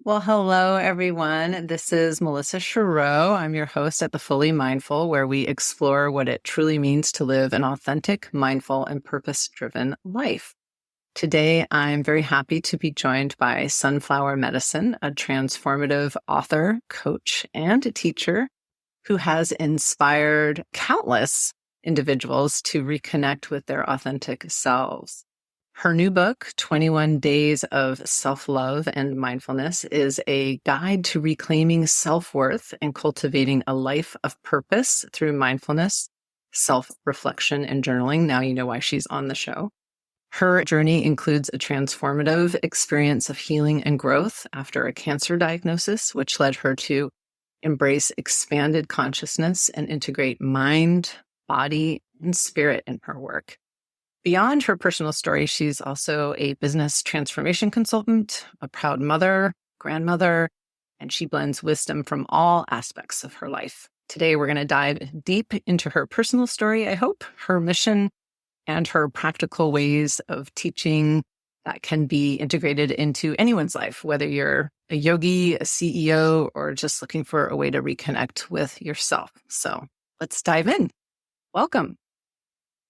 Well, hello, everyone. This is Melissa Chureau. I'm your host at The Fully Mindful, where we explore what it truly means to live an authentic, mindful, and purpose-driven life. Today, I'm very happy to be joined by Sunflower Medicine, a transformative author, coach, and a teacher who has inspired countless individuals to reconnect with their authentic selves. Her new book, 21 Days of Self-Love and Mindfulness, is a guide to reclaiming self-worth and cultivating a life of purpose through mindfulness, self-reflection, and journaling. Now you know why she's on the show. Her journey includes a transformative experience of healing and growth after a cancer diagnosis, which led her to embrace expanded consciousness and integrate mind, body, and spirit in her work. Beyond her personal story, she's also a business transformation consultant, a proud mother, grandmother, and she blends wisdom from all aspects of her life. Today, we're going to dive deep into her personal story, I hope, her mission, and her practical ways of teaching that can be integrated into anyone's life, whether you're a yogi, a CEO, or just looking for a way to reconnect with yourself. So let's dive in. Welcome.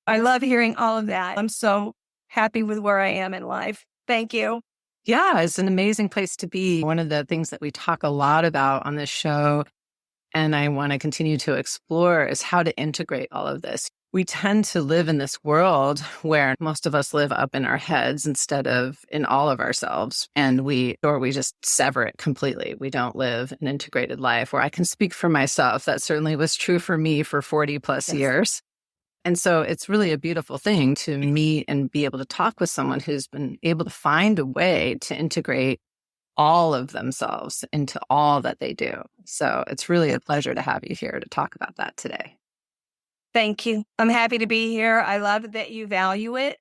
I love hearing all of that. I'm so happy with where I am in life. Thank you. Yeah, it's an amazing place to be. One of the things that we talk a lot about on this show, and I want to continue to explore, is how to integrate all of this. We tend to live in this world where most of us live up in our heads instead of in all of ourselves. And we just sever it completely. We don't live an integrated life. Where I can speak for myself. That certainly was true for me for 40 plus years. And so it's really a beautiful thing to meet and be able to talk with someone who's been able to find a way to integrate all of themselves into all that they do. So it's really a pleasure to have you here to talk about that today. Thank you. I'm happy to be here. I love that you value it.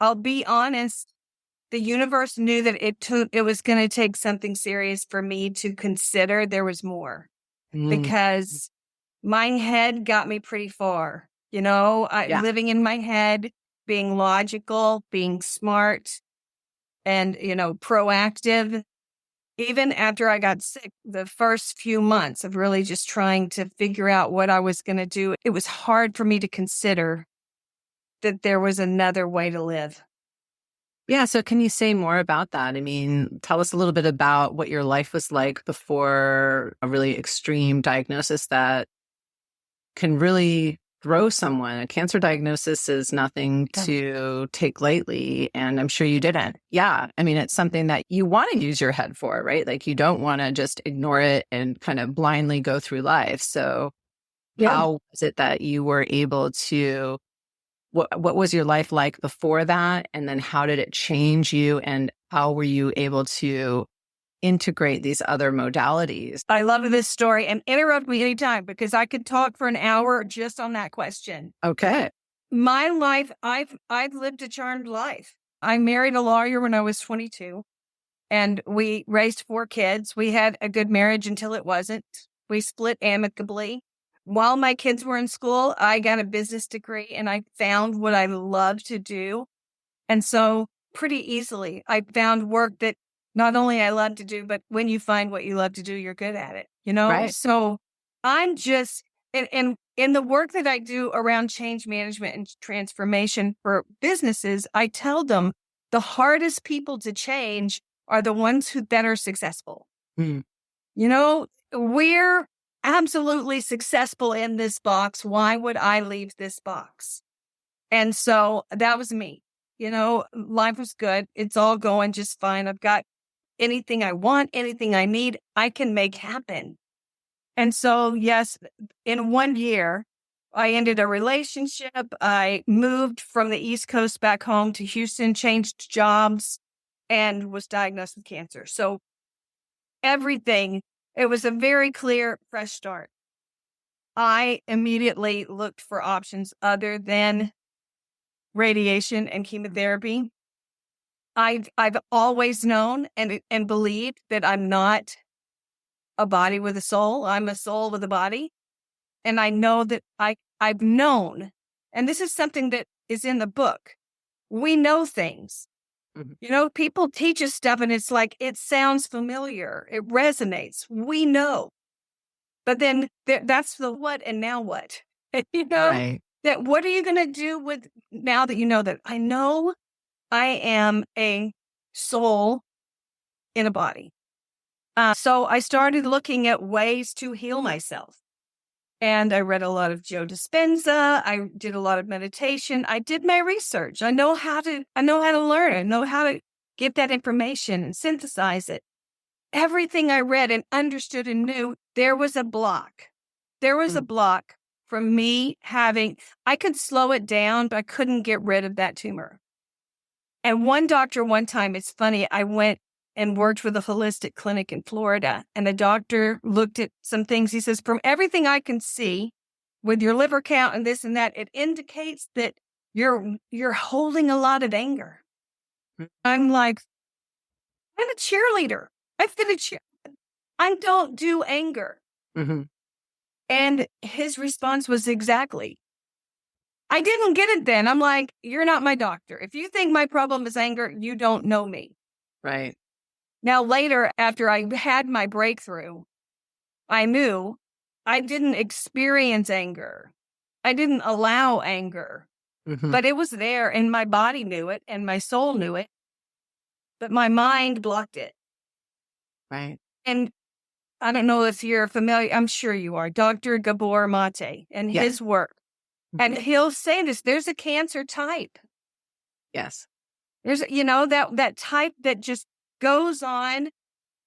I'll be honest. The universe knew that it was going to take something serious for me to consider there was more because my head got me pretty far. Living in my head, being logical, being smart, and, proactive. Even after I got sick, the first few months of really just trying to figure out what I was going to do, it was hard for me to consider that there was another way to live. Yeah. So can you say more about that? I mean, tell us a little bit about what your life was like before a really extreme diagnosis that can really throw someone. A cancer diagnosis is nothing to take lightly. And I'm sure you didn't. Yeah. I mean, it's something that you want to use your head for, right? Like you don't want to just ignore it and kind of blindly go through life. So how was it that you were able to, what was your life like before that? And then how did it change you? And how were you able to integrate these other modalities? I love this story, and interrupt me anytime because I could talk for an hour just on that question. Okay. My life, I've lived a charmed life. I married a lawyer when I was 22, and we raised 4 kids. We had a good marriage until it wasn't. We split amicably. While my kids were in school, I got a business degree, and I found what I love to do. And so pretty easily, I found work that not only I love to do, but when you find what you love to do, you're good at it, Right. So I'm just, and in the work that I do around change management and transformation for businesses, I tell them the hardest people to change are the ones that are successful. Mm. We're absolutely successful in this box. Why would I leave this box? And so that was me. Life was good. It's all going just fine. I've got anything I want, anything I need, I can make happen. And so, yes, in 1 year, I ended a relationship. I moved from the East Coast back home to Houston, changed jobs, and was diagnosed with cancer. So everything, it was a very clear, fresh start. I immediately looked for options other than radiation and chemotherapy. I've always known and believed that I'm not a body with a soul. I'm a soul with a body. And I know that I've known, and this is something that is in the book. We know things. Mhm. People teach us stuff and it's like, it sounds familiar. It resonates. We know. But then that's the what and now what? You know, Right. that what are you going to do with now that you know that I know I am a soul in a body? So I started looking at ways to heal myself. And I read a lot of Joe Dispenza. I did a lot of meditation. I did my research. I know how to learn. I know how to get that information and synthesize it. Everything I read and understood and knew, there was a block. There was a Mm. block from me I could slow it down, but I couldn't get rid of that tumor. And one doctor, one time, it's funny, I went and worked with a holistic clinic in Florida, and the doctor looked at some things. He says, from everything I can see with your liver count and this and that, it indicates that you're holding a lot of anger. Mm. I'm like, I'm a cheerleader. I've been a cheer. I don't do anger. Mhm. And his response was exactly, I didn't get it then. I'm like, you're not my doctor. If you think my problem is anger, you don't know me. Right. Now, later, after I had my breakthrough, I knew I didn't experience anger. I didn't allow anger, Mhm. but it was there and my body knew it and my soul knew it, but my mind blocked it. Right. And I don't know if you're familiar. I'm sure you are. Dr. Gabor Mate and Yes. his work. And he'll say this, there's a cancer type. Yes. There's, that type that just goes on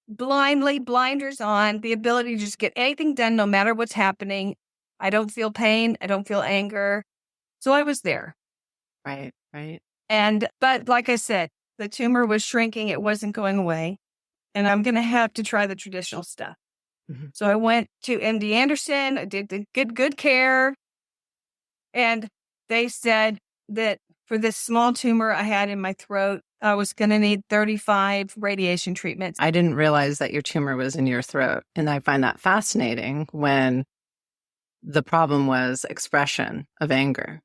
blindly, blinders on, the ability to just get anything done no matter what's happening. I don't feel pain. I don't feel anger. So I was there. Right. Right. But like I said, the tumor was shrinking. It wasn't going away. And I'm going to have to try the traditional stuff. Mhm. So I went to MD Anderson. I did the good care. And they said that for this small tumor I had in my throat, I was going to need 35 radiation treatments. I didn't realize that your tumor was in your throat. And I find that fascinating when the problem was expression of anger.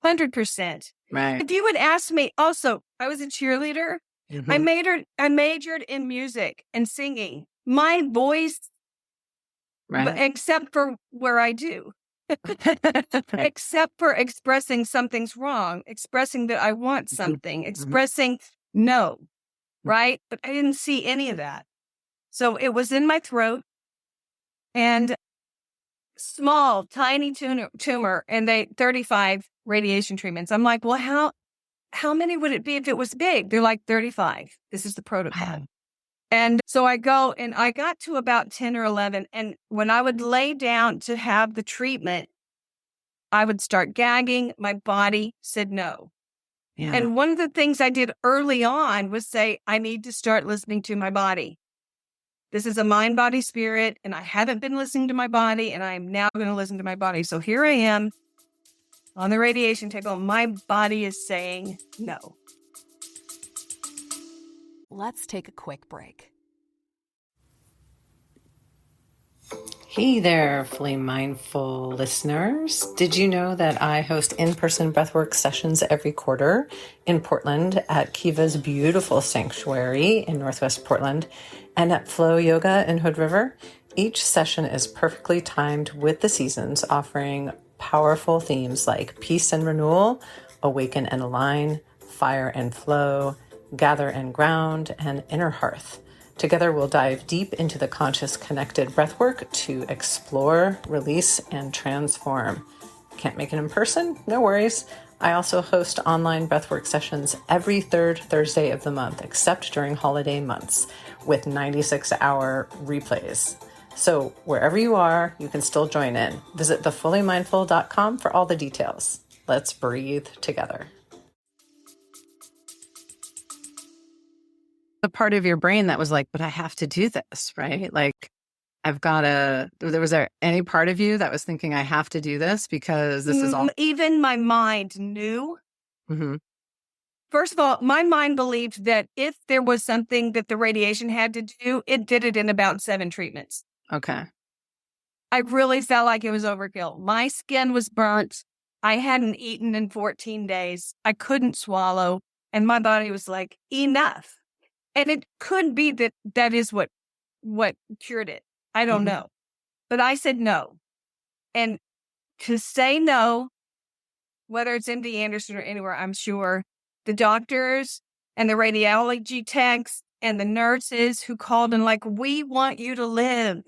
100%. Right. If you would ask me, also, I was a cheerleader. Mhm. I majored in music and singing. My voice, Right. except for where I do, Right. except for expressing something's wrong, expressing that I want Mhm. something, Mhm. expressing no, right? But I didn't see any of that. So it was in my throat and small, tiny tumor, and 35 radiation treatments. I'm like, well, how many would it be if it was big? They're like 35. This is the protocol. Wow. And so I go and I got to about 10 or 11. And when I would lay down to have the treatment, I would start gagging. My body said no. Yeah. And one of the things I did early on was say, I need to start listening to my body. This is a mind, body, spirit. And I haven't been listening to my body. And I am now going to listen to my body. So here I am on the radiation table. My body is saying no. Let's take a quick break. Hey there, fully mindful listeners. Did you know that I host in-person breathwork sessions every quarter in Portland at Kiva's beautiful sanctuary in Northwest Portland and at Flow Yoga in Hood River? Each session is perfectly timed with the seasons, offering powerful themes like peace and renewal, awaken and align, fire and flow, gather and ground, and inner hearth. Together, we'll dive deep into the conscious connected breathwork to explore, release, and transform. Can't make it in person? No worries. I also host online breathwork sessions every third Thursday of the month, except during holiday months, with 96-hour replays. So wherever you are, you can still join in. Visit thefullymindful.com for all the details. Let's breathe together. The part of your brain that was like, but I have to do this, right? Like, was there any part of you that was thinking, I have to do this because this is all? Even my mind knew. Mhm. First of all, my mind believed that if there was something that the radiation had to do, it did it in about 7 treatments. Okay. I really felt like it was overkill. My skin was burnt. I hadn't eaten in 14 days. I couldn't swallow. And my body was like, enough. And it could be that is what cured it. I don't know. But I said no. And to say no, whether it's MD Anderson or anywhere, I'm sure the doctors and the radiology techs and the nurses who called and like, we want you to live.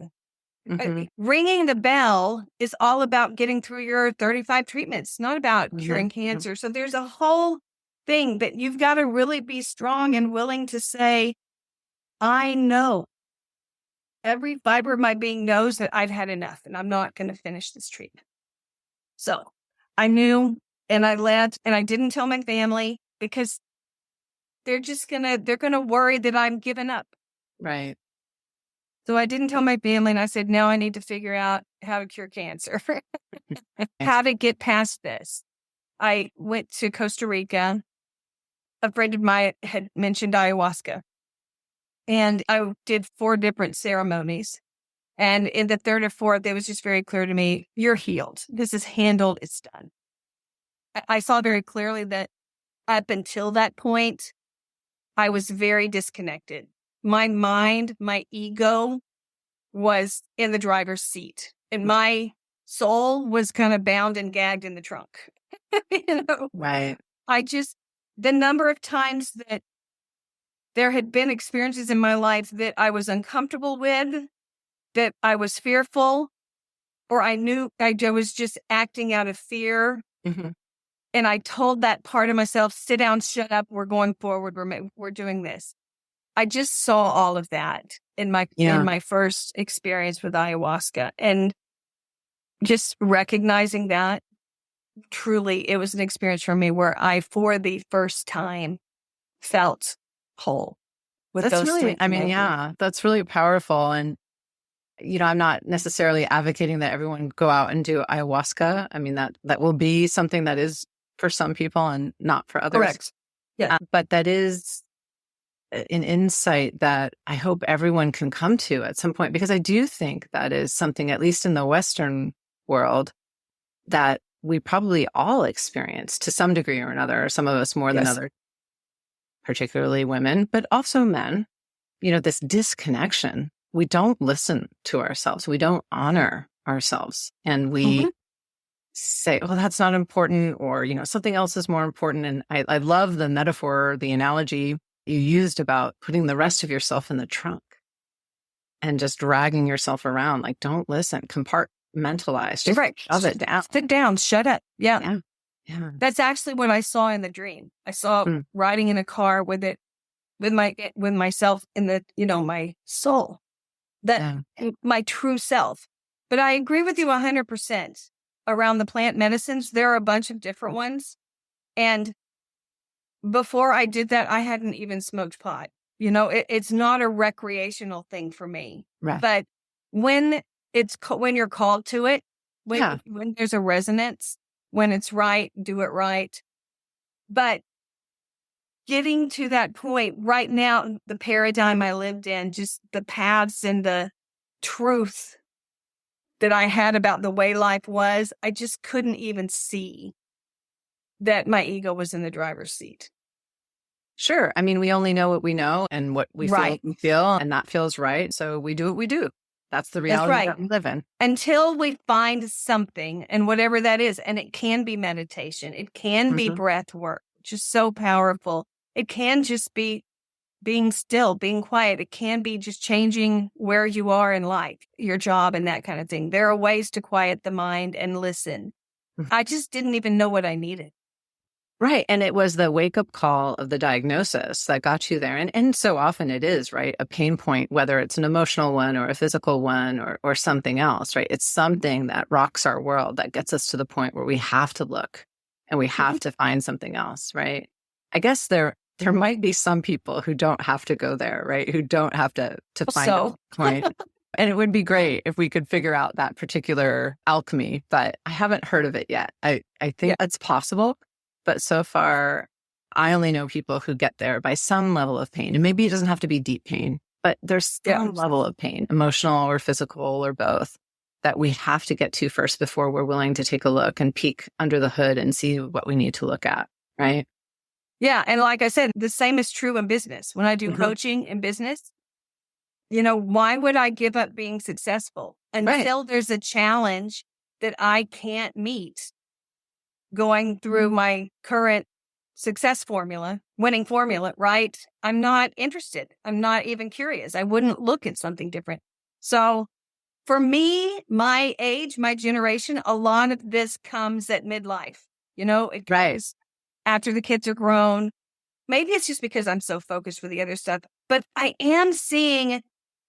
Ringing the bell is all about getting through your 35 treatments, not about curing cancer. So there's a whole thing that you've got to really be strong and willing to say, I know. Every fiber of my being knows that I've had enough and I'm not going to finish this treatment. So I knew, and I left, and I didn't tell my family because they're going to worry that I'm giving up. Right. So I didn't tell my family, and I said, now I need to figure out how to cure cancer, how to get past this. I went to Costa Rica. A friend of mine had mentioned ayahuasca, and I did 4 different ceremonies. And in the third or fourth, it was just very clear to me, you're healed. This is handled. It's done. I saw very clearly that up until that point, I was very disconnected. My mind, my ego was in the driver's seat, and my soul was kind of bound and gagged in the trunk. Right. The number of times that there had been experiences in my life that I was uncomfortable with, that I was fearful, or I knew I was just acting out of fear. And I told that part of myself, sit down, shut up, we're going forward, we're doing this. I just saw all of that in my first experience with ayahuasca, and just recognizing that truly it was an experience for me where I, for the first time, felt whole. That's really powerful. And, I'm not necessarily advocating that everyone go out and do ayahuasca. I mean, that will be something that is for some people and not for others. Correct. Yeah. But that is an insight that I hope everyone can come to at some point, because I do think that is something, at least in the Western world, that we probably all experience to some degree or another, or some of us more than others, particularly women, but also men. This disconnection. We don't listen to ourselves. We don't honor ourselves. And we say, oh, that's not important, or, something else is more important. And I love the metaphor, the analogy you used about putting the rest of yourself in the trunk and just dragging yourself around. Like, don't listen, compartmentalize, just shove it down. Sit down, shut up. Yeah. Yeah. That's actually what I saw in the dream. I saw riding in a car with myself in the, my soul, my true self. But I agree with you 100% around the plant medicines. There are a bunch of different ones. And before I did that, I hadn't even smoked pot. It's not a recreational thing for me. Right. But when you're called to it, when there's a resonance, when it's right, do it right. But getting to that point right now, the paradigm I lived in, just the paths and the truth that I had about the way life was, I just couldn't even see that my ego was in the driver's seat. Sure. I mean, we only know what we know and what we feel, and that feels right. So we do what we do. That's the reality that we live in. Until we find something, and whatever that is, and it can be meditation, it can be breath work, which is so powerful. It can just be being still, being quiet. It can be just changing where you are in life, your job, and that kind of thing. There are ways to quiet the mind and listen. I just didn't even know what I needed. Right. And it was the wake-up call of the diagnosis that got you there. And so often it is, right? A pain point, whether it's an emotional one or a physical one or something else, right? It's something that rocks our world, that gets us to the point where we have to look and we have to find something else, right? I guess there might be some people who don't have to go there, right? Who don't have to find a point. And it would be great if we could figure out that particular alchemy, but I haven't heard of it yet. I think it's possible. But so far, I only know people who get there by some level of pain. And maybe it doesn't have to be deep pain, but there's some level of pain, emotional or physical or both, that we have to get to first before we're willing to take a look and peek under the hood and see what we need to look at, right? Yeah. And like I said, the same is true in business. When I do Mhm. coaching in business, why would I give up being successful Right. until there's a challenge that I can't meet going through my current success formula, winning formula, right? I'm not interested. I'm not even curious. I wouldn't look at something different. So for me, my age, my generation, a lot of this comes at midlife. It Right. comes after the kids are grown. Maybe it's just because I'm so focused with the other stuff, but I am seeing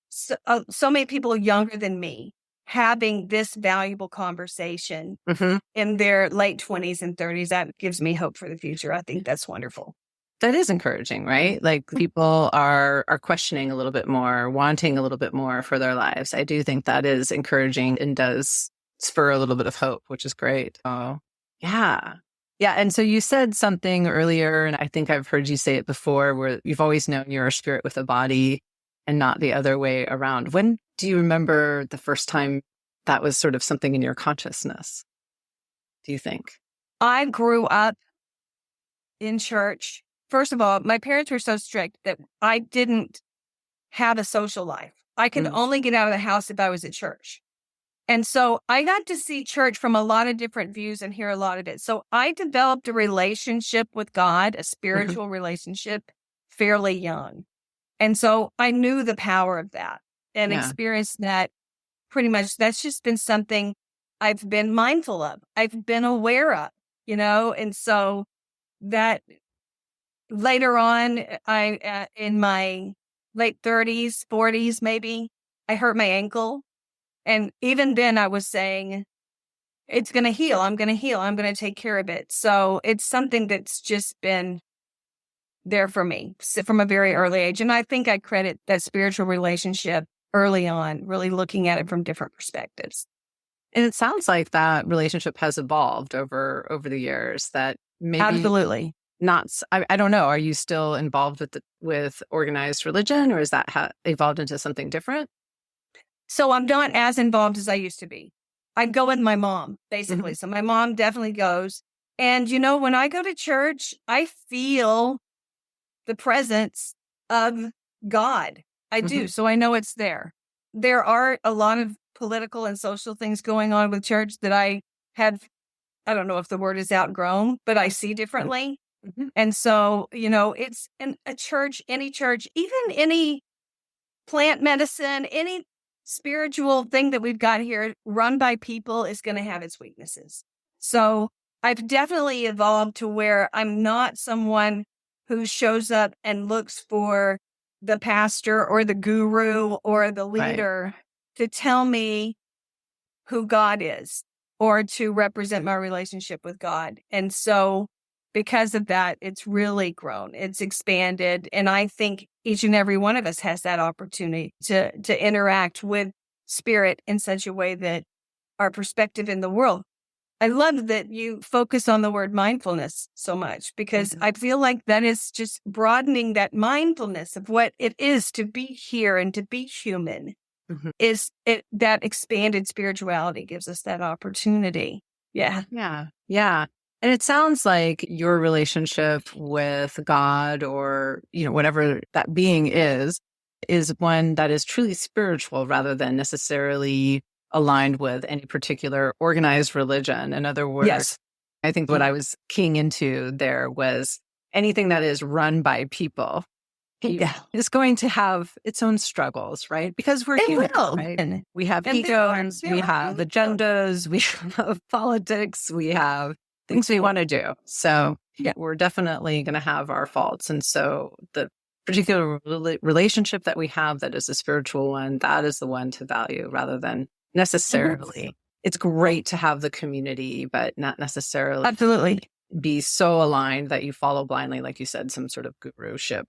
so many people younger than me having this valuable conversation Mhm. in their late 20s and 30s. That gives me hope for the future. I think that's wonderful. That is encouraging, right? Like people are questioning a little bit more, wanting a little bit more for their lives. I do think that is encouraging and does spur a little bit of hope, which is great. Oh, yeah. Yeah. And so you said something earlier, and I think I've heard you say it before, where you've always known you're a spirit with a body and not the other way around. When do you remember the first time that was sort of something in your consciousness, do you think? I grew up in church. First of all, my parents were so strict that I didn't have a social life. I could Mm. only get out of the house if I was at church. And so I got to see church from a lot of different views and hear a lot of it. So I developed a relationship with God, a Mhm. spiritual relationship, fairly young. And so I knew the power of that and Yeah. experienced that pretty much. That's just been something I've been mindful of, I've been aware of, and so that later on, in my late 30s, 40s, maybe, I hurt my ankle. And even then I was saying, it's going to heal. I'm going to heal. I'm going to take care of it. So it's something that's just been there for me from a very early age. And I think I credit that spiritual relationship early on, really looking at it from different perspectives. And it sounds like that relationship has evolved over the years. That maybe Absolutely. not. I don't know. Are you still involved with organized religion, or is that evolved into something different? So I'm not as involved as I used to be. I go with my mom, basically. Hmm. So my mom definitely goes. And, when I go to church, I feel the presence of God. I Hmm. do. So I know it's there. There are a lot of political and social things going on with church that I don't know if the word is outgrown, but I see differently. Hmm. And so, it's in a church, any church, even any plant medicine, any spiritual thing that we've got here run by people is going to have its weaknesses. So I've definitely evolved to where I'm not someone who shows up and looks for the pastor or the guru or the Right. leader to tell me who God is or to represent my relationship with God. And so because of that, it's really grown, it's expanded. And I think each and every one of us has that opportunity to interact with spirit in such a way that our perspective in the world. I love that you focus on the word mindfulness so much because Hmm. I feel like that is just broadening that mindfulness of what it is to be here and to be human Hmm. is it that expanded spirituality gives us that opportunity. Yeah. Yeah. Yeah. And it sounds like your relationship with God, or, whatever that being is one that is truly spiritual rather than necessarily aligned with any particular organized religion. In other words, Yes. I think what I was keying into there was anything that is run by people Yeah. is going to have its own struggles, right? Because we're It human, will. right? We have And there are egos, there we are have agendas, we have politics, we have things we want to do. So yeah. we're definitely going to have our faults. And so the particular relationship that we have that is a spiritual one, that is the one to value rather than Mhm. necessarily. It's great to have the community, but not necessarily Absolutely. be so aligned that you follow blindly, like you said, some sort of guruship.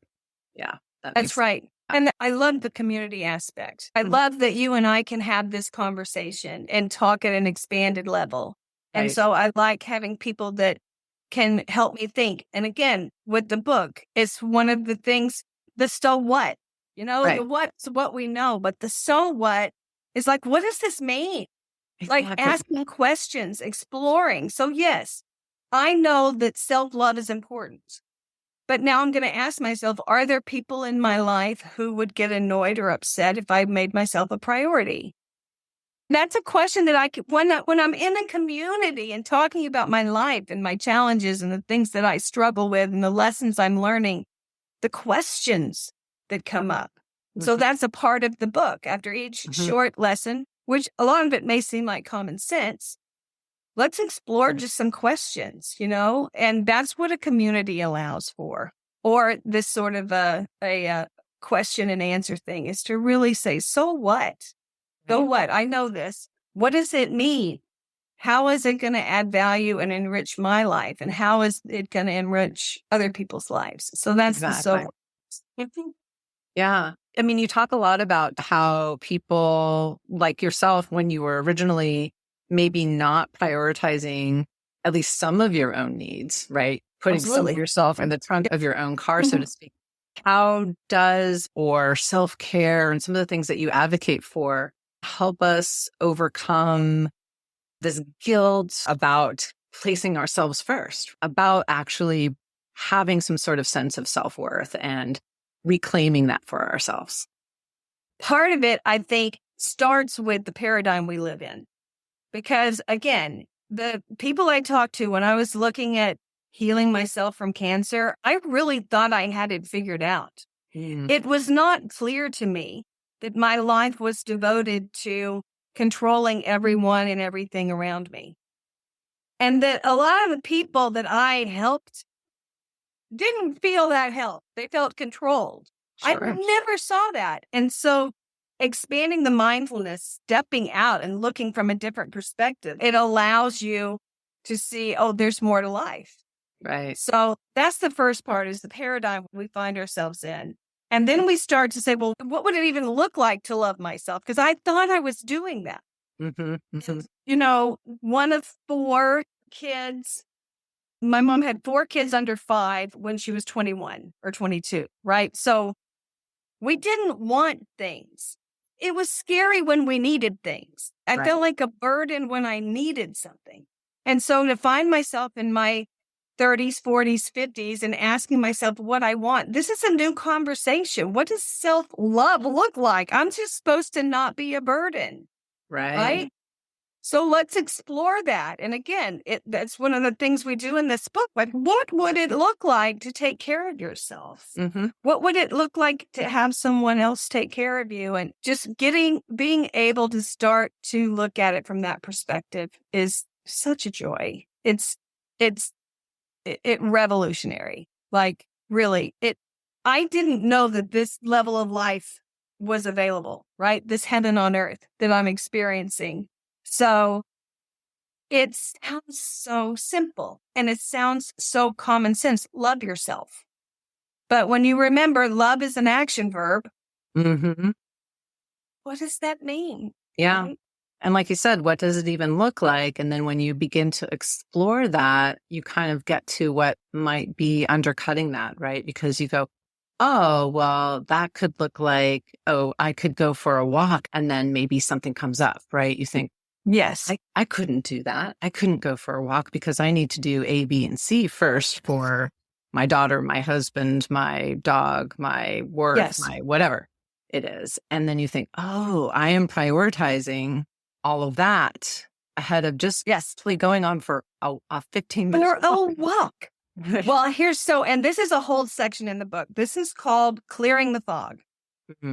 Yeah, that That's makes right. And I love the community aspect. I Mhm. love that you and I can have this conversation and talk at an expanded level. And Right. so I like having people that can help me think. And again, with the book, it's one of the things, the so what, the Right. what's what we know, but the so what is like, what does this mean? Like Exactly. asking questions, exploring. So yes, I know that self-love is important. But now I'm going to ask myself, are there people in my life who would get annoyed or upset if I made myself a priority? That's a question that when I'm in a community and talking about my life and my challenges and the things that I struggle with and the lessons I'm learning, the questions that come up. So that's a part of the book. After each short lesson, which a lot of it may seem like common sense, let's explore just some questions, and that's what a community allows for. Or this sort of a question and answer thing is to really say, so what? So what? I know this. What does it mean? How is it going to add value and enrich my life? And how is it going to enrich other people's lives? So that's the so. Yeah. I mean, you talk a lot about how people like yourself, when you were originally maybe not prioritizing at least some of your own needs, right? Putting some of yourself in the trunk of your own car, so to speak. How does or self-care and some of the things that you advocate for help us overcome this guilt about placing ourselves first, about actually having some sort of sense of self-worth and reclaiming that for ourselves? Part of it, I think, starts with the paradigm we live in. Because again, the people I talked to when I was looking at healing myself from cancer, I really thought I had it figured out. It was not clear to me that my life was devoted to controlling everyone and everything around me. And that a lot of the people that I helped didn't feel that help. They felt controlled. Sure. I never saw that. And so expanding the mindfulness, stepping out and looking from a different perspective, it allows you to see, oh, there's more to life. Right. So that's the first part, is the paradigm we find ourselves in. And then we start to say, well, what would it even look like to love myself? Because I thought I was doing that. One of 4 kids. My mom had 4 kids under 5 when she was 21 or 22, right? So we didn't want things. It was scary when we needed things. I felt like a burden when I needed something. And so to find myself in my 30s, 40s, 50s and asking myself what I want, this is a new conversation. What does self-love look like? I'm just supposed to not be a burden, right? So let's explore that. And again, that's one of the things we do in this book. Like, what would it look like to take care of yourself? What would it look like to have someone else take care of you? And just being able to start to look at it from that perspective is such a joy. It's revolutionary. Like, really, I didn't know that this level of life was available, right? This heaven on earth that I'm experiencing. So it sounds so simple and it sounds so common sense. Love yourself. But when you remember love is an action verb, what does that mean? Yeah. Right? And like you said, what does it even look like? And then when you begin to explore that, you kind of get to what might be undercutting that, right? Because you go, oh, well, that could look like, oh, I could go for a walk and then maybe something comes up, right? You think, yes, I couldn't do that. I couldn't go for a walk because I need to do A, B, and C first for my daughter, my husband, my dog, my work, my whatever it is. And then you think, oh, I am prioritizing all of that ahead of just going on for a 15-minute walk. Well, and this is a whole section in the book. This is called Clearing the Fog.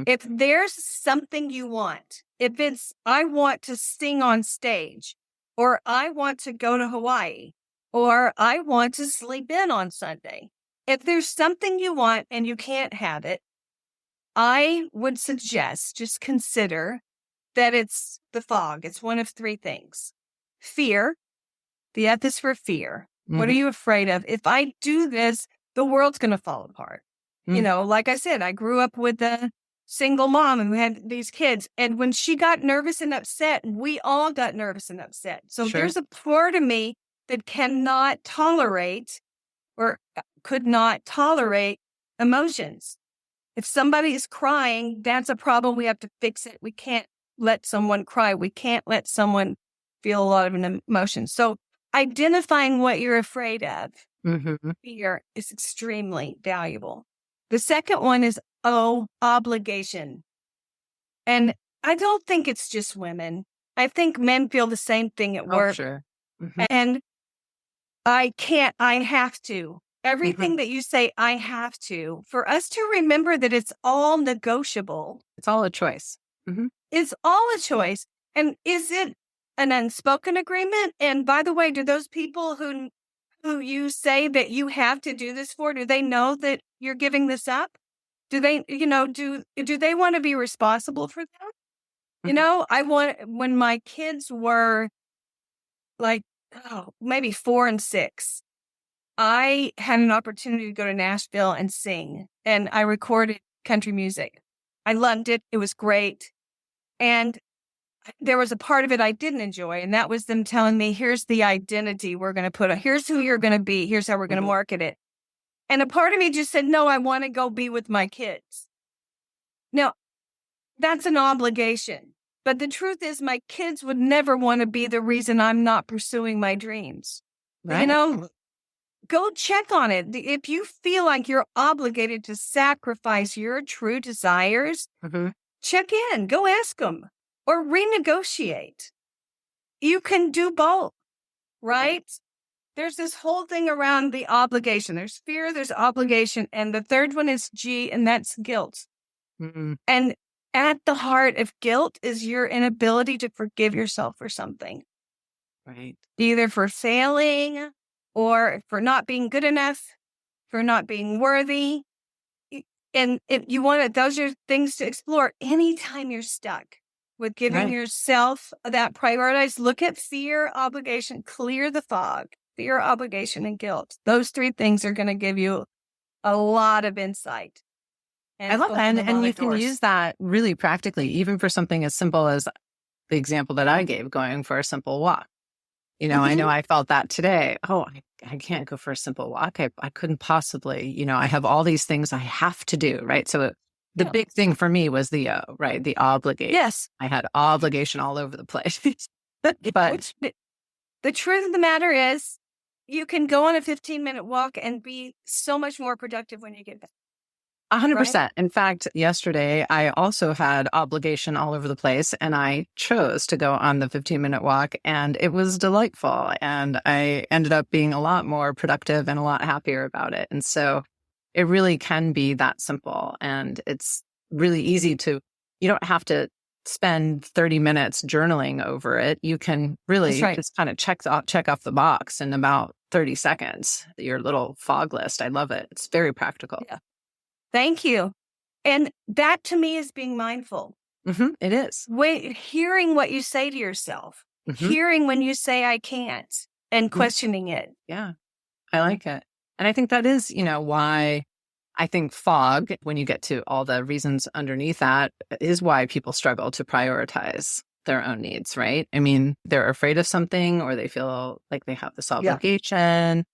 If there's something you want, if it's, I want to sing on stage, or I want to go to Hawaii, or I want to sleep in on Sunday, if there's something you want and you can't have it, I would suggest just consider that it's the fog. It's one of 3 things. Fear. The F is for fear. What are you afraid of? If I do this, the world's going to fall apart. Like I said, I grew up with a single mom and we had these kids. And when she got nervous and upset, we all got nervous and upset. So there's a part of me that cannot tolerate or could not tolerate emotions. If somebody is crying, that's a problem. We have to fix it. We can't let someone cry. We can't let someone feel a lot of an emotion. So identifying what you're afraid of Mm-hmm. Fear is extremely valuable. The second one is obligation. And I don't think it's just women. I think men feel the same thing at Oh, work. sure. Mm-hmm. And I have to. Everything Mm-hmm. that you say, I have to, for us to remember that it's all negotiable. It's all a choice. Mm-hmm. It's all a choice. And is it an unspoken agreement? And by the way, do those people who you say that you have to do this for, do they know that you're giving this up? Do they, do they want to be responsible for that? Mm-hmm. When my kids were like, maybe 4 and 6, I had an opportunity to go to Nashville and sing, and I recorded country music. I loved it. It was great. And there was a part of it I didn't enjoy, and that was them telling me, here's the identity we're going to put on. Here's who you're going to be. Here's how we're going to Mm-hmm. market it. And a part of me just said, no, I want to go be with my kids. Now, that's an obligation. But the truth is, my kids would never want to be the reason I'm not pursuing my dreams. Right. Go check on it. If you feel like you're obligated to sacrifice your true desires, Mm-hmm. check in, go ask them, or renegotiate. You can do both, right? There's this whole thing around the obligation. There's fear, there's obligation, and the third one is G, and that's guilt. Mm-hmm. And at the heart of guilt is your inability to forgive yourself for something, Right. either for failing or for not being good enough, for not being worthy. And if you want to, those are things to explore anytime you're stuck with giving Right. yourself that prioritize. Look at fear, obligation, clear the fog, fear, obligation, and guilt. Those 3 things are going to give you a lot of insight. I And love that. open a And lot you of can doors. use that really practically, even for something as simple as the example that I gave, going for a simple walk. I know I felt that today. Oh, I can't go for a simple walk. I couldn't possibly, I have all these things I have to do. Right. So the Yeah. big thing for me was the obligation. Yes. I had obligation all over the place. But The truth of the matter is, you can go on a 15-minute walk and be so much more productive when you get back. 100%. In fact, yesterday, I also had obligation all over the place, and I chose to go on the 15-minute walk, and it was delightful. And I ended up being a lot more productive and a lot happier about it. And so it really can be that simple. And it's really easy you don't have to spend 30 minutes journaling over it. You can really just kind of check off the box in about 30 seconds, your little fog list. I love it. It's very practical. Yeah. Thank you. And that to me is being mindful. Mm-hmm, it is. Hearing what you say to yourself, Mm-hmm. hearing when you say I can't, and questioning it. Yeah, I like it. And I think that is, why I think fog, when you get to all the reasons underneath that, is why people struggle to prioritize their own needs, right? I mean, they're afraid of something, or they feel like they have this obligation.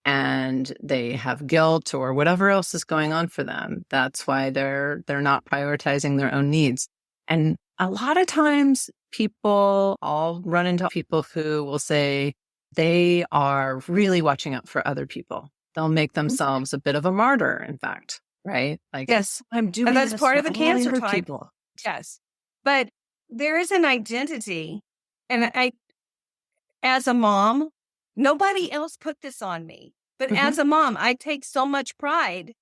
And they have guilt or whatever else is going on for them. That's why they're not prioritizing their own needs. And a lot of times I'll run into people who will say they are really watching out for other people. They'll make themselves a bit of a martyr, in fact, right? Like, yes, I'm doing and that's this part for of the all cancer other type. people. Yes. But there is an identity. And as a mom, nobody else put this on me. But as a mom, I take so much pride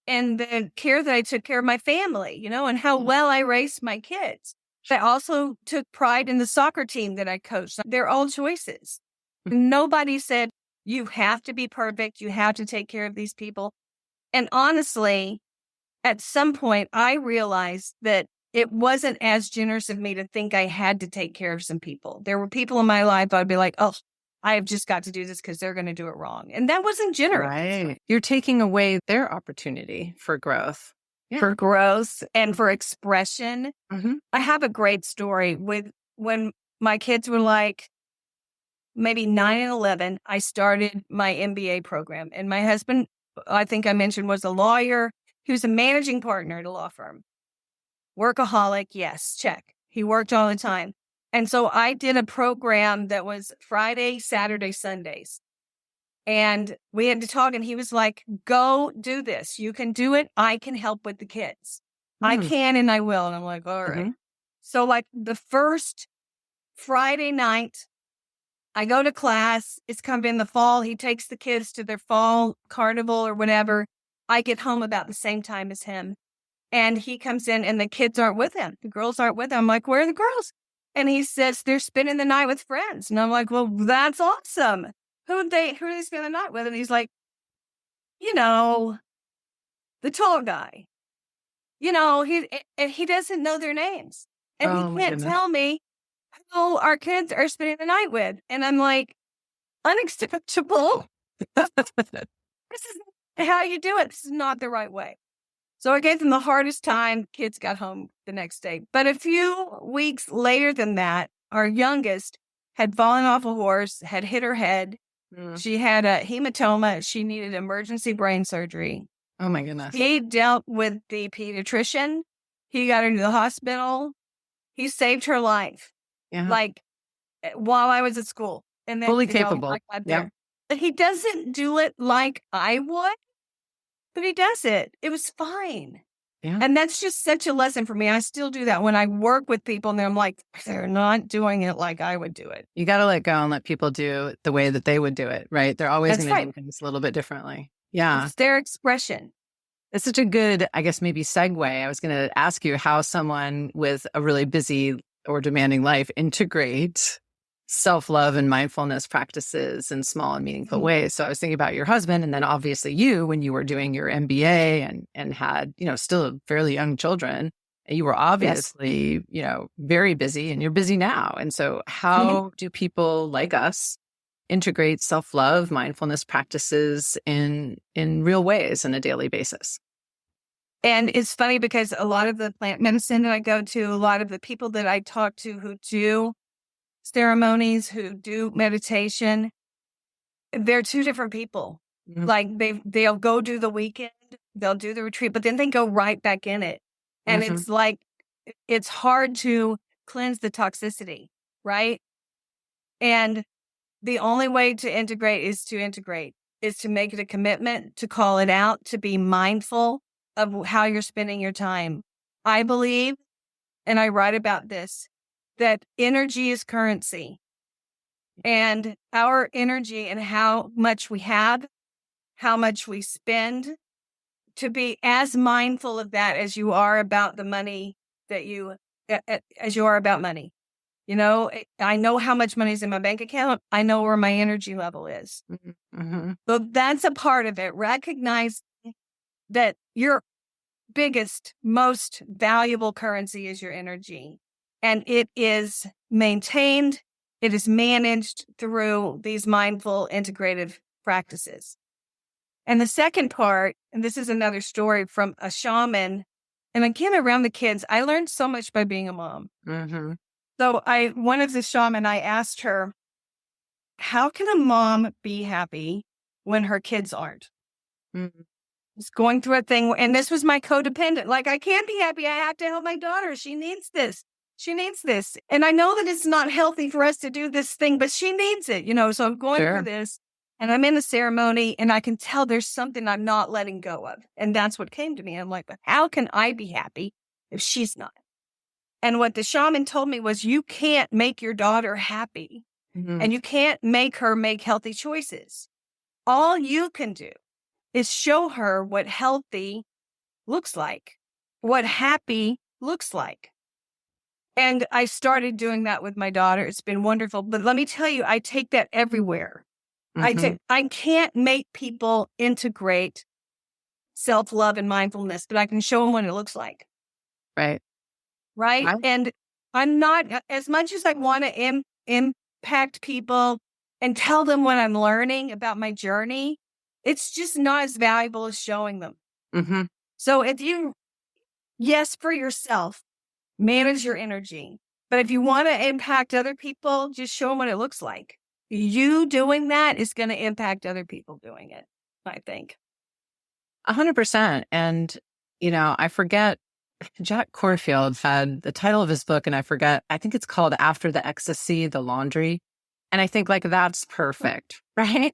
in the care that I took care of my family, and how well I raised my kids. I also took pride in the soccer team that I coached. They're all choices. Nobody said, you have to be perfect. You have to take care of these people. And honestly, at some point, I realized that it wasn't as generous of me to think I had to take care of some people. There were people in my life I'd be like, oh, I have just got to do this because they're going to do it wrong. And that wasn't generous. Right. You're taking away their opportunity for growth. Yeah. For growth and for expression. Mm-hmm. I have a great story with when my kids were like maybe 9 and 11, I started my MBA program. And my husband, I think I mentioned, was a lawyer. He was a managing partner at a law firm. Workaholic, yes, check. He worked all the time. And so I did a program that was Friday, Saturday, Sundays. And we had to talk, and he was like, go do this. You can do it. I can help with the kids. I Mm. can and I will. And I'm like, all right. Mhm. So like the first Friday night, I go to class. It's kind of in the fall. He takes the kids to their fall carnival or whatever. I get home about the same time as him. And he comes in and the kids aren't with him. The girls aren't with him. I'm like, where are the girls? And he says they're spending the night with friends. And I'm like, well, that's awesome. Who are they spend the night with? And he's like, you know, the tall guy. He doesn't know their names. And he Oh my can't goodness. tell me who our kids are spending the night with. And I'm like, unacceptable. This is how you do it. This is not the right way. So I gave them the hardest time. Kids got home the next day. But a few weeks later than that, our youngest had fallen off a horse, had hit her head. Mm. She had a hematoma. She needed emergency brain surgery. Oh my goodness. He dealt with the pediatrician. He got her to the hospital. He saved her life, Yeah. like while I was at school. And then, Fully capable. I got Yeah. there. But he doesn't do it like I would, but he does it. It was fine. Yeah. And that's just such a lesson for me. I still do that when I work with people and I'm like, they're not doing it like I would do it. You got to let go and let people do it the way that they would do it, right? They're always That's going to right. do things a little bit differently. Yeah. It's their expression. It's such a good, I guess, maybe segue. I was going to ask you how someone with a really busy or demanding life integrate self-love and mindfulness practices in small and meaningful ways. So I was thinking about your husband and then obviously you when you were doing your MBA and had, still fairly young children. You were obviously, very busy and you're busy now. And so how do people like us integrate self-love, mindfulness practices in real ways on a daily basis? And it's funny because a lot of the plant medicine that I go to, a lot of the people that I talk to who do ceremonies, who do meditation, they're two different people. Mhm. Like they'll go do the weekend, they'll do the retreat, but then they go right back in it. And Mhm. it's like, it's hard to cleanse the toxicity, right? And the only way to integrate, is to make it a commitment, to call it out, to be mindful of how you're spending your time. I believe, and I write about this, that energy is currency. And our energy and how much we have, how much we spend, to be as mindful of that as you are about the money as you are about money. I know how much money is in my bank account. I know where my energy level is. Mm-hmm. So that's a part of it. Recognize that your biggest, most valuable currency is your energy. And it is maintained, it is managed through these mindful integrative practices. And the second part, and this is another story from a shaman, and again, around the kids, I learned so much by being a mom. Mm-hmm. So one of the shaman, I asked her, how can a mom be happy when her kids aren't? Mm-hmm. Was going through a thing, and this was my codependent. Like, I can't be happy. I have to help my daughter. She needs this. She needs this. And I know that it's not healthy for us to do this thing, but she needs it, so I'm going through this and I'm in the ceremony and I can tell there's something I'm not letting go of. And that's what came to me. I'm like, but how can I be happy if she's not? And what the shaman told me was, you can't make your daughter happy Mm-hmm. and you can't make her make healthy choices. All you can do is show her what healthy looks like, what happy looks like. And I started doing that with my daughter. It's been wonderful. But let me tell you, I take that everywhere. Mm-hmm. I can't make people integrate self-love and mindfulness, but I can show them what it looks like. Right. Right. And I'm not, as much as I want to impact people and tell them what I'm learning about my journey, it's just not as valuable as showing them. Mm-hmm. So yes, for yourself, manage your energy. But if you want to impact other people, just show them what it looks like. You doing that is going to impact other people doing it, I think. 100%. And, I forget, Jack Corfield had the title of his book, and I think it's called After the Ecstasy, the Laundry. And I think that's perfect, right?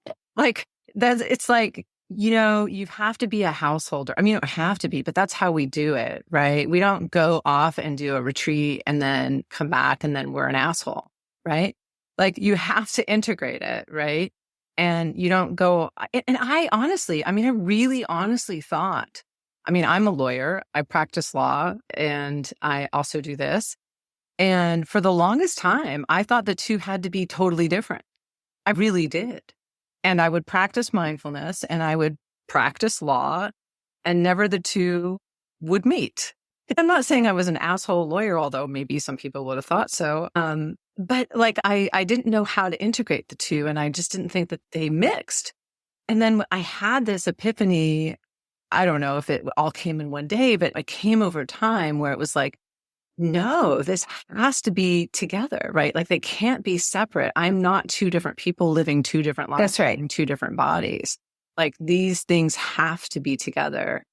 it's like, you have to be a householder. I mean, you don't have to be, but that's how we do it, right? We don't go off and do a retreat and then come back and then we're an asshole, right? Like you have to integrate it, right? And you don't go, and I honestly, I mean, I really honestly thought, I mean, I'm a lawyer, I practice law, and I also do this. And for the longest time, I thought the two had to be totally different. I really did. And I would practice mindfulness and I would practice law, and never the two would meet. I'm not saying I was an asshole lawyer, although maybe some people would have thought so. But like I didn't know how to integrate the two, and I just didn't think that they mixed. And then I had this epiphany. I don't know if it all came in one day, but it came over time where it was like, no, this has to be together, right? Like they can't be separate. I'm not two different people living two different lives. That's right. In two different bodies. Like these things have to be together.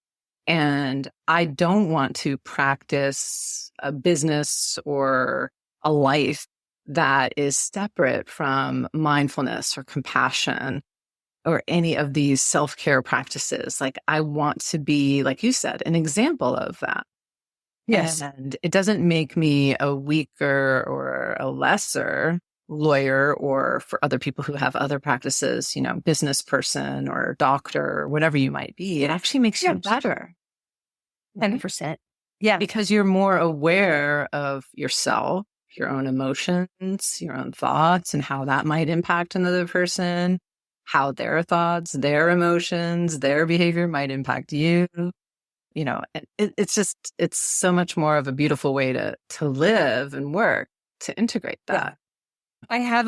And I don't want to practice a business or a life that is separate from mindfulness or compassion or any of these self-care practices. Like I want to be, like you said, an example of that. Yes. And it doesn't make me a weaker or a lesser lawyer, or for other people who have other practices, business person or doctor or whatever you might be. It actually makes you better. 100%. Yeah. Because you're more aware of yourself, your own emotions, your own thoughts, and how that might impact another person, how their thoughts, their emotions, their behavior might impact you. It's so much more of a beautiful way to live and work, to integrate that. I have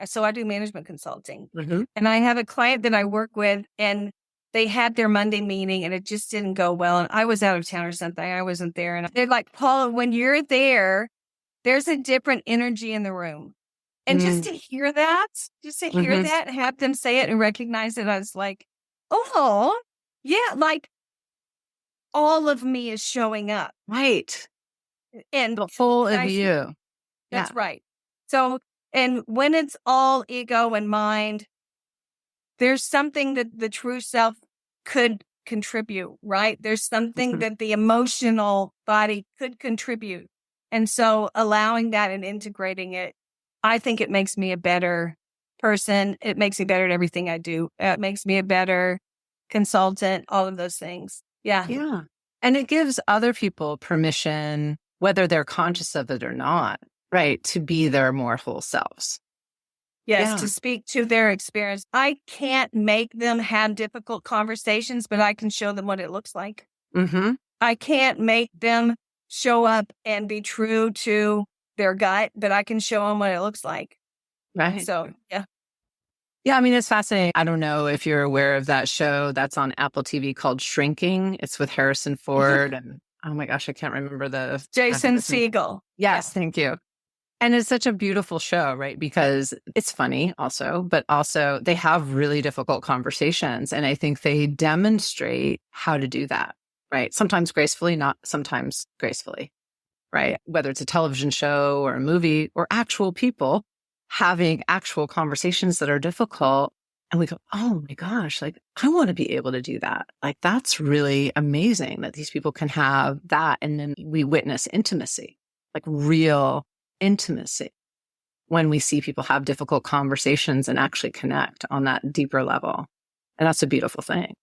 so I do management consulting, Mm-hmm. and I have a client that I work with, and they had their Monday meeting and it just didn't go well. And I was out of town or something. I wasn't there. And they're like, Paula, when you're there, there's a different energy in the room. And just to hear that, and have them say it and recognize it, I was like, oh, yeah, like all of me is showing up. Right. And The whole of you. That's right. So, and when it's all ego and mind, there's something that the true self could contribute, right? There's something that the emotional body could contribute. And so allowing that and integrating it, I think it makes me a better person. It makes me better at everything I do. It makes me a better consultant, all of those things. Yeah. Yeah. And it gives other people permission, whether they're conscious of it or not, right, to be their more whole selves. Yes, to speak to their experience. I can't make them have difficult conversations, but I can show them what it looks like. Mm-hmm. I can't make them show up and be true to their gut, but I can show them what it looks like. Right. So, yeah. Yeah, I mean, it's fascinating. I don't know if you're aware of that show that's on Apple TV called Shrinking. It's with Harrison Ford and, oh my gosh, I can't remember the... Jason Segel. Yes, thank you. And it's such a beautiful show, right? Because it's funny also, but also they have really difficult conversations. And I think they demonstrate how to do that, right? Sometimes gracefully, not sometimes gracefully, right? Whether it's a television show or a movie or actual people having actual conversations that are difficult. And we go, oh my gosh, like I want to be able to do that. Like that's really amazing that these people can have that. And then we witness intimacy, like real intimacy, when we see people have difficult conversations and actually connect on that deeper level. And that's a beautiful thing.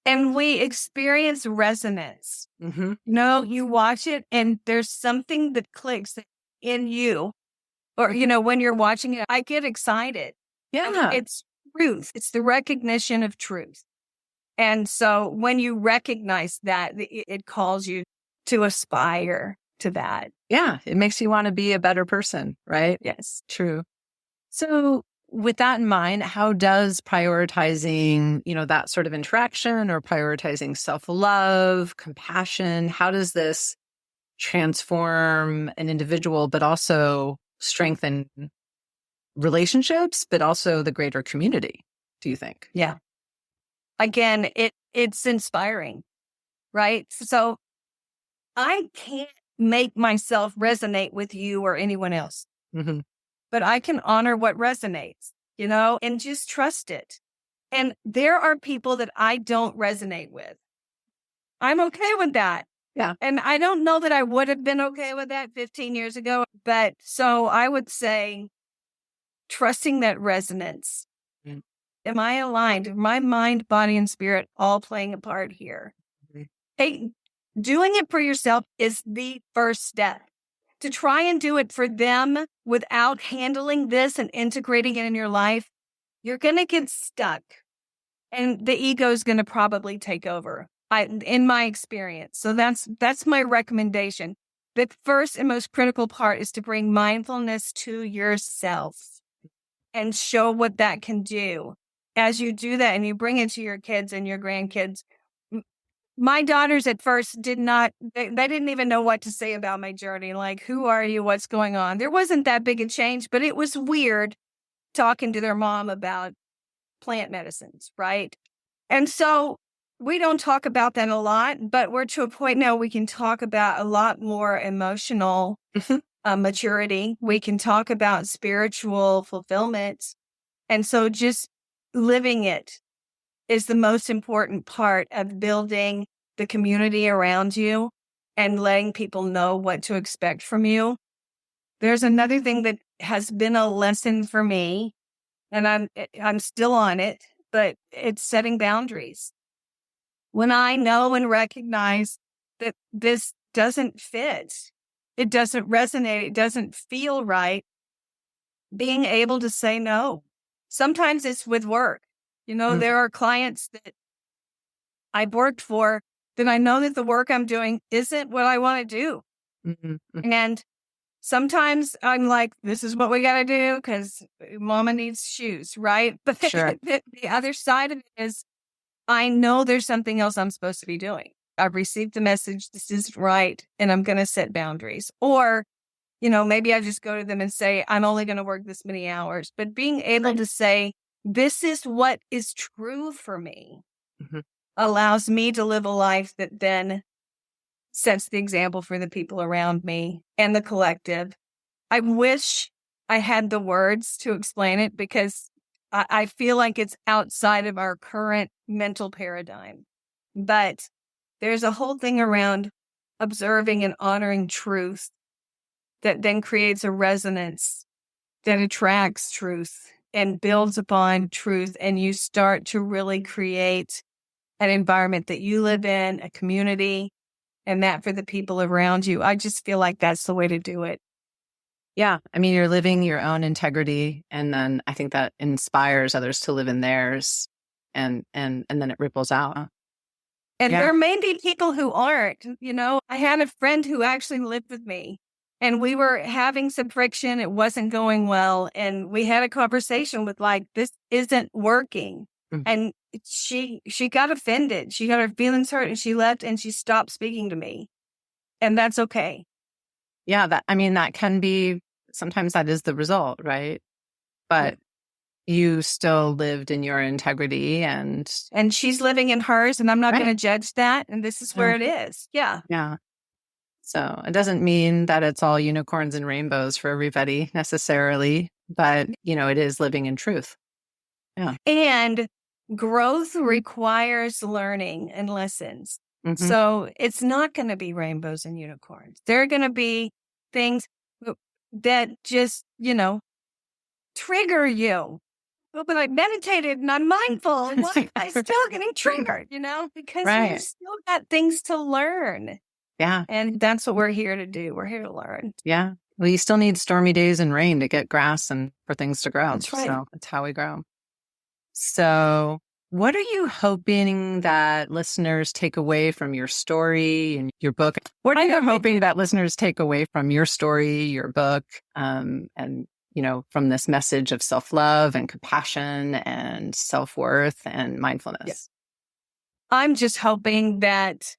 And we experience resonance. You watch it and there's something that clicks in you. Or, when you're watching it, I get excited. Yeah. It's truth. It's the recognition of truth. And so when you recognize that, it calls you to aspire to that. Yeah. It makes you want to be a better person, right? Yes. True. So with that in mind, how does prioritizing, that sort of interaction or prioritizing self-love, compassion, how does this transform an individual, but also strengthen relationships, but also the greater community, do you think? Yeah. Again, it's inspiring, right? So I can't make myself resonate with you or anyone else, but I can honor what resonates, and just trust it. And there are people that I don't resonate with. I'm okay with that. Yeah. And I don't know that I would have been okay with that 15 years ago. But so I would say trusting that resonance. Mm. Am I aligned? My mind, body, and spirit all playing a part here? Mhm. Hey, doing it for yourself is the first step. To try and do it for them without handling this and integrating it in your life, you're going to get stuck. And the ego is going to probably take over, in my experience. So that's my recommendation. The first and most critical part is to bring mindfulness to yourself and show what that can do. As you do that and you bring it to your kids and your grandkids, my daughters at first they didn't even know what to say about my journey. Like, who are you? What's going on? There wasn't that big a change, but it was weird talking to their mom about plant medicines, right? And so we don't talk about that a lot, but we're to a point now we can talk about a lot more emotional Mhm. maturity. We can talk about spiritual fulfillment. And so just living it is the most important part of building the community around you and letting people know what to expect from you. There's another thing that has been a lesson for me, and I'm still on it, but it's setting boundaries. When I know and recognize that this doesn't fit, it doesn't resonate, it doesn't feel right, being able to say no. Sometimes it's with work. Mm. There are clients that I've worked for that I know that the work I'm doing isn't what I want to do. Mhm. Mhm. And sometimes I'm like, this is what we got to do because mama needs shoes, right? But Sure. the other side of it is I know there's something else I'm supposed to be doing. I've received the message, this isn't right, and I'm going to set boundaries. Or, maybe I just go to them and say, I'm only going to work this many hours. But being able Right. to say, this is what is true for me, Mhm. allows me to live a life that then sets the example for the people around me and the collective. I wish I had the words to explain it because I feel like it's outside of our current mental paradigm. But there's a whole thing around observing and honoring truth that then creates a resonance that attracts truth and builds upon truth. And you start to really create an environment that you live in, a community, and that for the people around you. I just feel like that's the way to do it. Yeah. I mean, you're living your own integrity. And then I think that inspires others to live in theirs. And then it ripples out. And Yeah. there may be people who aren't. I had a friend who actually lived with me and we were having some friction. It wasn't going well. And we had a conversation with like, this isn't working. Mm. And she got offended. She got her feelings hurt and she left and she stopped speaking to me. And that's okay. Yeah. That can be, sometimes that is the result, right? But you still lived in your integrity and And she's living in hers and I'm not going right. to judge that. And this is where Yeah. it is. Yeah. Yeah. So it doesn't mean that it's all unicorns and rainbows for everybody necessarily, but it is living in truth. Yeah. And growth requires learning and lessons. Hmm. So it's not going to be rainbows and unicorns. There are going to be things that just, trigger you. Oh, but I meditated and I'm mindful. And why am I still getting triggered, because you've Right. still got things to learn. Yeah. And that's what we're here to do. We're here to learn. Yeah. Well, you still need stormy days and rain to get grass and for things to grow. That's right. So that's how we grow. So what are you hoping that listeners take away from your story and your book? What are you hoping that listeners take away from your story, your book, and from this message of self-love and compassion and self-worth and mindfulness? Yeah. I'm just hoping that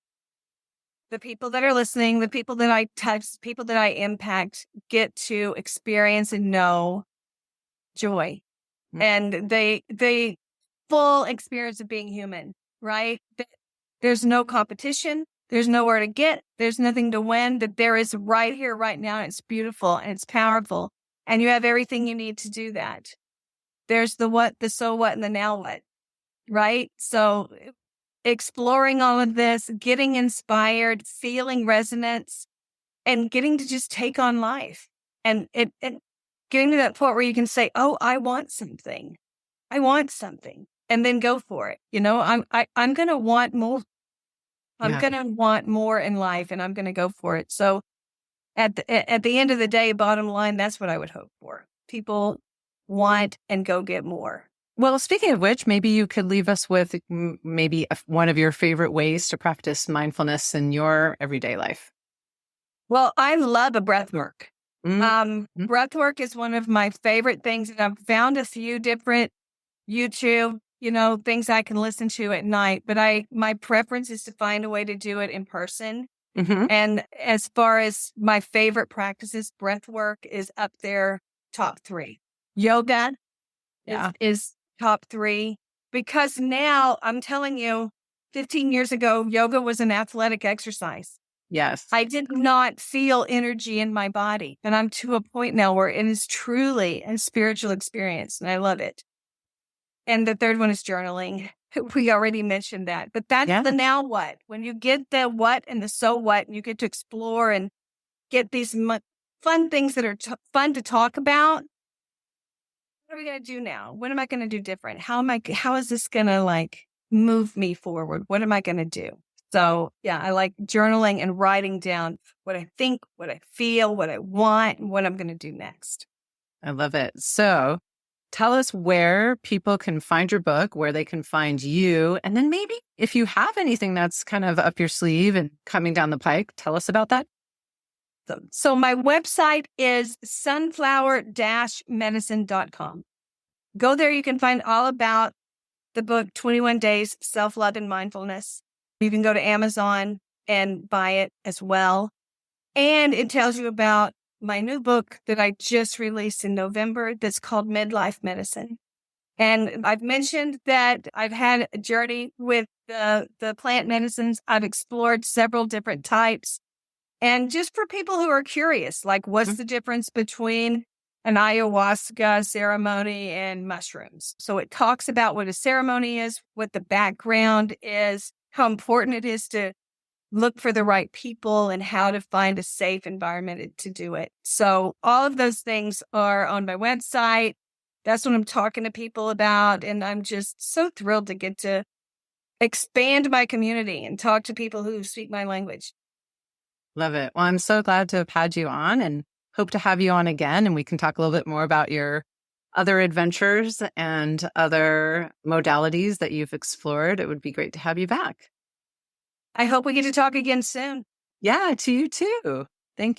the people that are listening, the people that I touch, people that I impact get to experience and know joy. Mm. And they full experience of being human, right? There's no competition. There's nowhere to get. There's nothing to win. That there is right here, right now. And it's beautiful and it's powerful. And you have everything you need to do that. There's the what, the so what, and the now what. right? So exploring all of this, getting inspired, feeling resonance, and getting to just take on life. And getting to that point where you can say, oh, I want something. I want something. And then go for it. I'm going to want more. I'm Yeah. going to want more in life, and I'm going to go for it. So at the end of the day, bottom line, that's what I would hope for. People want and go get more. Well, speaking of which, maybe you could leave us with maybe one of your favorite ways to practice mindfulness in your everyday life. Well, I love a breath work. Mm-hmm. Breath work is one of my favorite things, and I've found a few different YouTube, things I can listen to at night, but my preference is to find a way to do it in person. Mm-hmm. And as far as my favorite practices, breath work is up there, top 3. Yoga Yeah. is top 3, because now I'm telling you, 15 years ago, yoga was an athletic exercise. Yes. I did not feel energy in my body. And I'm to a point now where it is truly a spiritual experience, and I love it. And the third one is journaling. We already mentioned that, but that's Yeah. the now what. When you get the what and the so what, and you get to explore and get these fun things that are fun to talk about. What are we going to do now? What am I going to do different? How is this going to move me forward? What am I going to do? So yeah, I like journaling and writing down what I think, what I feel, what I want, and what I'm going to do next. I love it. So tell us where people can find your book, where they can find you. And then maybe if you have anything that's kind of up your sleeve and coming down the pike, tell us about that. So my website is sunflower-medicine.com. Go there. You can find all about the book, 21 Days, Self-Love and Mindfulness. You can go to Amazon and buy it as well. And it tells you about my new book that I just released in November that's called Midlife Medicine. And I've mentioned that I've had a journey with the plant medicines. I've explored several different types. And just for people who are curious, what's the difference between an ayahuasca ceremony and mushrooms? So it talks about what a ceremony is, what the background is, how important it is to look for the right people, and how to find a safe environment to do it. So all of those things are on my website. That's what I'm talking to people about. And I'm just so thrilled to get to expand my community and talk to people who speak my language. Love it. Well, I'm so glad to have had you on and hope to have you on again. And we can talk a little bit more about your other adventures and other modalities that you've explored. It would be great to have you back. I hope we get to talk again soon. Yeah, to you too. Thank you.